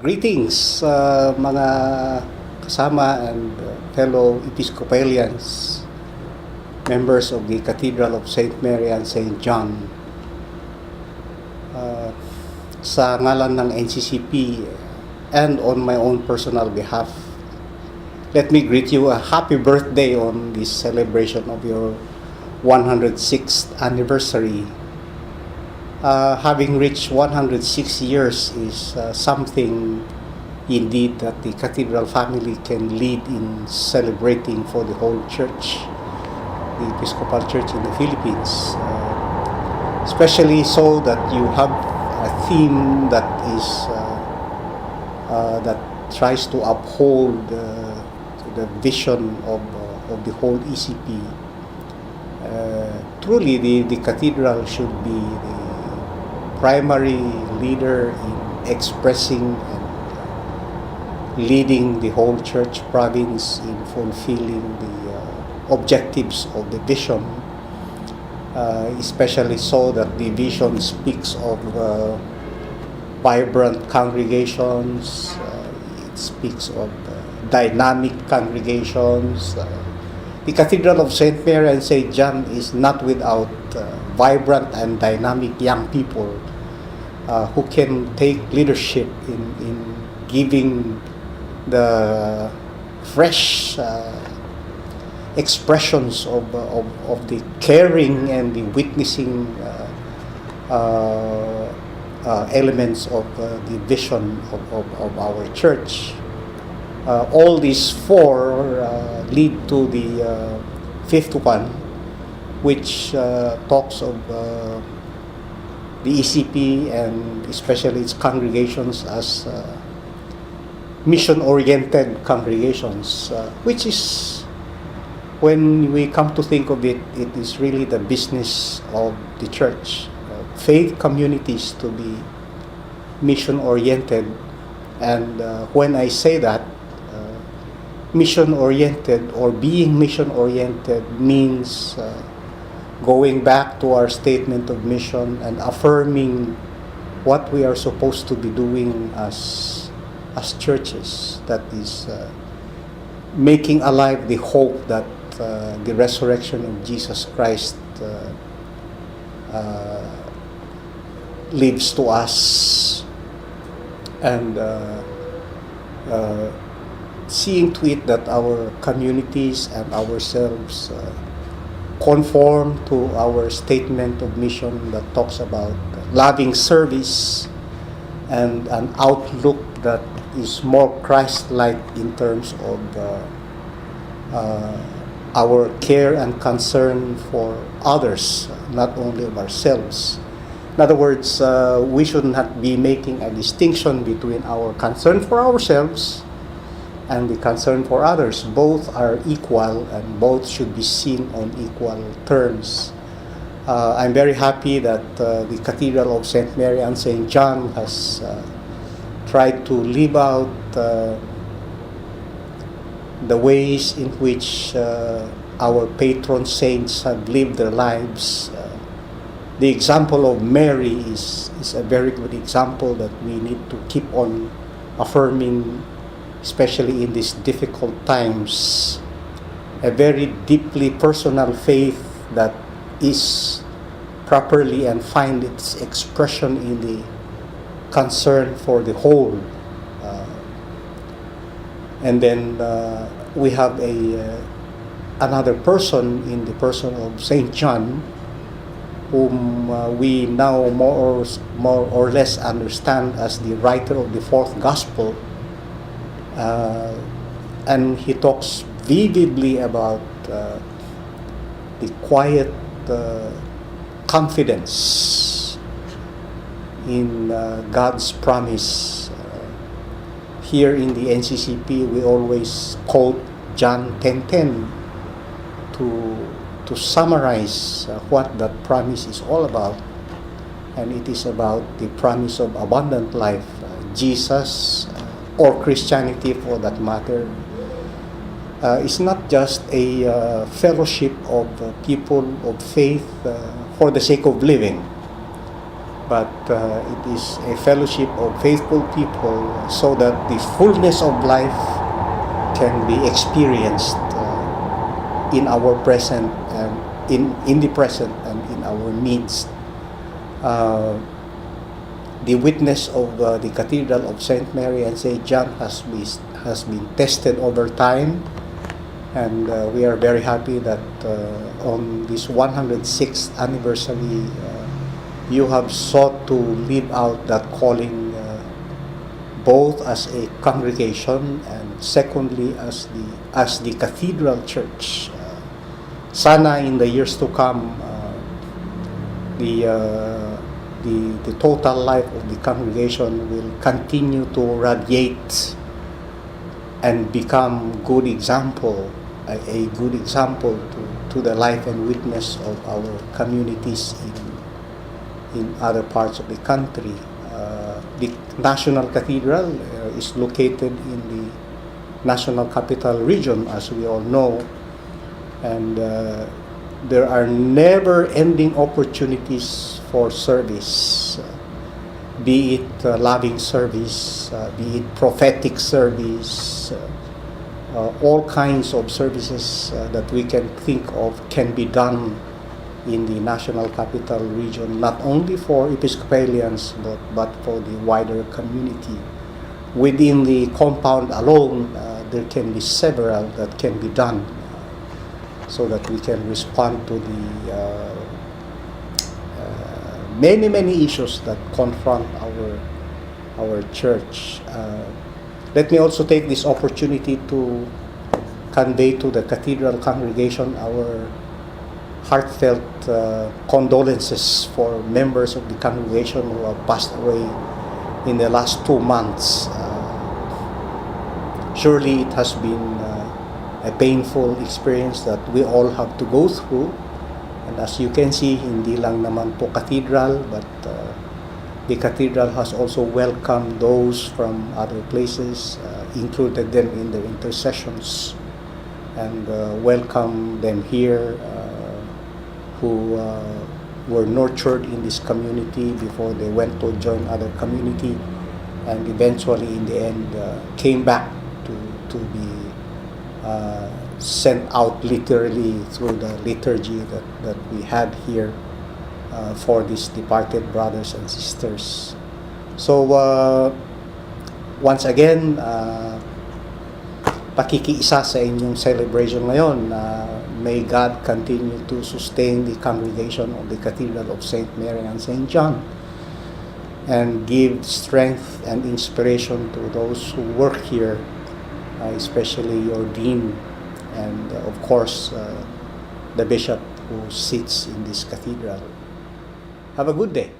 Greetings, mga kasama and fellow Episcopalians, members of the Cathedral of St. Mary and St. John. Sa ngalan ng NCCP and on my own personal behalf, let me greet you a happy birthday on this celebration of your 106th anniversary. Having reached 106 years is something indeed that the cathedral family can lead in celebrating for the whole church, the Episcopal Church in the Philippines. Especially so that you have a theme that is that tries to uphold the vision of the whole ECP. Truly, the cathedral should be the primary leader in expressing and leading the whole church province in fulfilling the objectives of the vision, especially so that the vision speaks of vibrant congregations, it speaks of dynamic congregations. The Cathedral of St. Mary and St. John is not without vibrant and dynamic young people who can take leadership in giving the fresh expressions of the caring and the witnessing elements of the vision of our church. All these four lead to the fifth one, which talks of the ECP and especially its congregations as mission-oriented congregations, which is, when we come to think of it, it is really the business of the church. Faith communities to be mission-oriented, and when I say that, mission-oriented or being mission-oriented means going back to our statement of mission and affirming what we are supposed to be doing as churches. That is making alive the hope that the resurrection of Jesus Christ lives to us, and seeing to it that our communities and ourselves conform to our statement of mission that talks about loving service and an outlook that is more Christ-like in terms of our care and concern for others, not only of ourselves. In other words, we should not be making a distinction between our concern for ourselves and the concern for others. Both are equal and both should be seen on equal terms. I'm very happy that the Cathedral of St. Mary and St. John has tried to live out the ways in which our patron saints have lived their lives. The example of Mary is a very good example that we need to keep on affirming, especially in these difficult times. A very deeply personal faith that is properly and find its expression in the concern for the whole. And then we have another person in the person of St. John, whom we now more or less understand as the writer of the fourth gospel. And he talks vividly about the quiet confidence in God's promise. Here in the NCCP, we always quote John 10:10 to summarize what that promise is all about. And it is about the promise of abundant life. Jesus, or Christianity for that matter, is not just a fellowship of people of faith for the sake of living, but it is a fellowship of faithful people so that the fullness of life can be experienced in our present and in the present and in our midst. The witness of the Cathedral of St. Mary and St. John has been tested over time, and we are very happy that on this 106th anniversary you have sought to live out that calling both as a congregation and secondly as the Cathedral Church. Sana in the years to come the total life of the congregation will continue to radiate and become good example, a good example to the life and witness of our communities in other parts of the country. The National Cathedral is located in the National Capital Region, as we all know, and there are never-ending opportunities for service, be it loving service, be it prophetic service, all kinds of services that we can think of can be done in the National Capital Region, not only for Episcopalians but for the wider community. Within the compound alone, there can be several that can be done so that we can respond to the many issues that confront our church. Let me also take this opportunity to convey to the Cathedral congregation our heartfelt condolences for members of the congregation who have passed away in the last 2 months. Surely it has been a painful experience that we all have to go through, and as you can see, hindi lang naman po cathedral, but the cathedral has also welcomed those from other places, included them in their intercessions, and welcomed them here who were nurtured in this community before they went to join other community, and eventually in the end came back to be sent out literally through the liturgy that we had here for these departed brothers and sisters. So once again, pakikiisa sa inyong celebration ngayon. May God continue to sustain the congregation of the Cathedral of St. Mary and St. John and give strength and inspiration to those who work here, especially your dean and of course the bishop who sits in this cathedral. Have a good day.